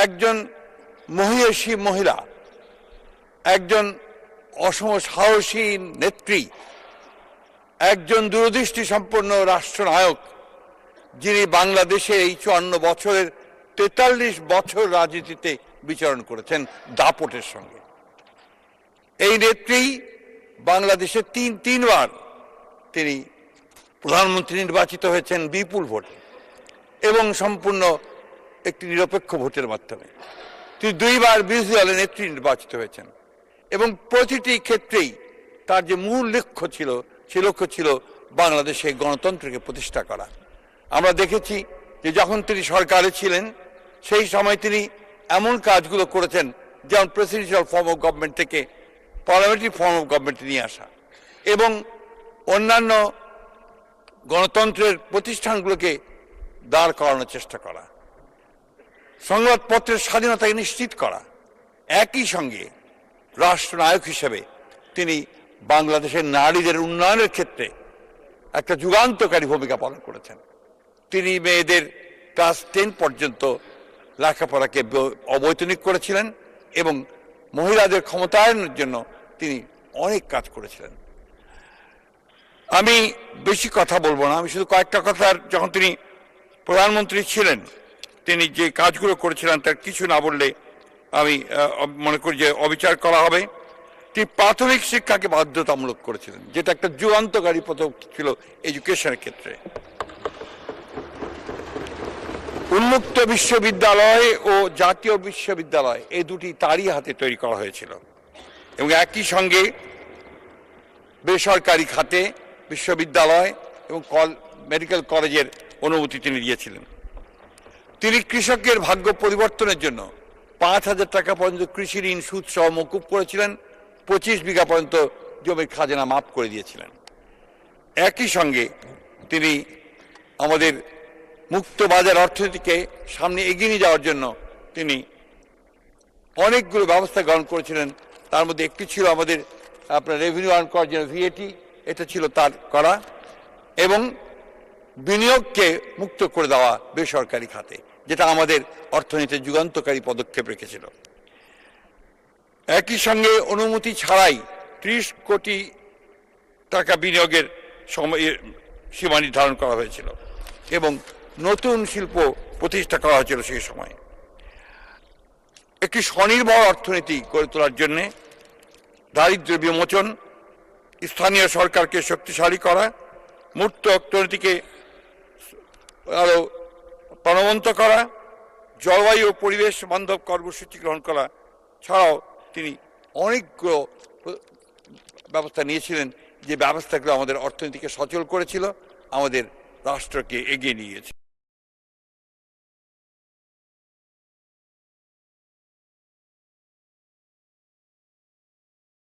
একজন মহিষী মহিলা, একজন অসম সাহসী নেত্রী, একজন দূরদৃষ্টি সম্পন্ন রাষ্ট্রনায়ক, যিনি বাংলাদেশে এই 54 বছরের 43 বছর রাজনীতিতে বিচরণ করেছেন দাপটের সঙ্গে। এই নেত্রী বাংলাদেশে তিনবার তিনি প্রধানমন্ত্রী নির্বাচিত হয়েছেন বিপুল ভোটে এবং সম্পূর্ণ একটি নিরপেক্ষ ভোটের মাধ্যমে। তিনি 2 বার বিরোধী দলের নেত্রী নির্বাচিত হয়েছেন এবং প্রতিটি ক্ষেত্রেই তার যে মূল লক্ষ্য ছিল, সে লক্ষ্য ছিল বাংলাদেশে গণতন্ত্রকে প্রতিষ্ঠা করা। আমরা দেখেছি যে যখন তিনি সরকারে ছিলেন সেই সময় তিনি এমন কাজগুলো করেছেন, যেমন প্রেসিডেন্সিয়াল ফর্ম অফ গভর্নমেন্ট থেকে পার্লামেন্টারি ফর্ম অফ গভর্নমেন্টে নিয়ে আসা এবং অন্যান্য গণতন্ত্রের প্রতিষ্ঠানগুলোকে দাঁড় করানোর চেষ্টা করা, সংবাদপত্রের স্বাধীনতাকে নিশ্চিত করা। একই সঙ্গে রাষ্ট্রনায়ক হিসেবে তিনি বাংলাদেশের নারীদের উন্নয়নের ক্ষেত্রে একটা যুগান্তকারী ভূমিকা পালন করেছেন। তিনি মেয়েদের ক্লাস 10 পর্যন্ত লেখাপড়াকে অবৈতনিক করেছিলেন এবং মহিলাদের ক্ষমতায়নের জন্য তিনি অনেক কাজ করেছিলেন। আমি বেশি কথা বলবো না, আমি শুধু কয়েকটা কথা, যখন তিনি প্রধানমন্ত্রী ছিলেন তিনি যে কাজগুলো করেছিলেন তার কিছু না বললে আমি মনে করি যে অবিচার করা হবে। তিনি প্রাথমিক শিক্ষাকে বাধ্যতামূলক করেছিলেন, যেটা একটা যুগান্তকারী পদক্ষেপ ছিল এডুকেশনের ক্ষেত্রে। উন্মুক্ত বিশ্ববিদ্যালয় ও জাতীয় বিশ্ববিদ্যালয় এই দুটি তারই হাতে তৈরি করা হয়েছিল এবং একই সঙ্গে বেসরকারি খাতে বিশ্ববিদ্যালয় এবং মেডিকেল কলেজের অনুমতি তিনি দিয়েছিলেন। তিনি কৃষকের ভাগ্য পরিবর্তনের জন্য 5,000 টাকা পর্যন্ত কৃষি ঋণ সুদ সহ মকুব করেছিলেন, 25 বিঘা পর্যন্ত জমির খাজনা মাফ করে দিয়েছিলেন। একই সঙ্গে তিনি আমাদের মুক্ত বাজার অর্থনীতিকে সামনে এগিয়ে নিয়ে যাওয়ার জন্য তিনি অনেকগুলো ব্যবস্থা গ্রহণ করেছিলেন। তার মধ্যে একটি ছিল আমাদের আপনার রেভিনিউ আর্ন করার জন্য ভিএটি, এটা ছিল তার করা, এবং বিনিয়োগকে মুক্ত করে দেওয়া বেসরকারি খাতে, যেটা আমাদের অর্থনীতির যুগান্তকারী পদক্ষেপ রেখেছিল। একই সঙ্গে অনুমতি ছাড়াই 30 কোটি টাকা বিনিয়োগের সীমা নির্ধারণ করা হয়েছিল এবং নতুন শিল্প প্রতিষ্ঠা করা হয়েছিল সেই সময়। একটি স্বনির্ভর অর্থনীতি গড়ে তোলার জন্য দারিদ্র্য বিমোচন, স্থানীয় সরকারকে শক্তিশালী করা, মূর্ত অর্থনীতিকে আরো প্রাণবন্ত করা, জলবায়ু ও পরিবেশ বান্ধব কর্মসূচি গ্রহণ করা ছাড়াও তিনি অনেকগুলো ব্যবস্থা নিয়েছিলেন, যে ব্যবস্থাগুলো আমাদের অর্থনীতিকে সচল করেছিল, আমাদের রাষ্ট্রকে এগিয়ে নিয়ে গেছে।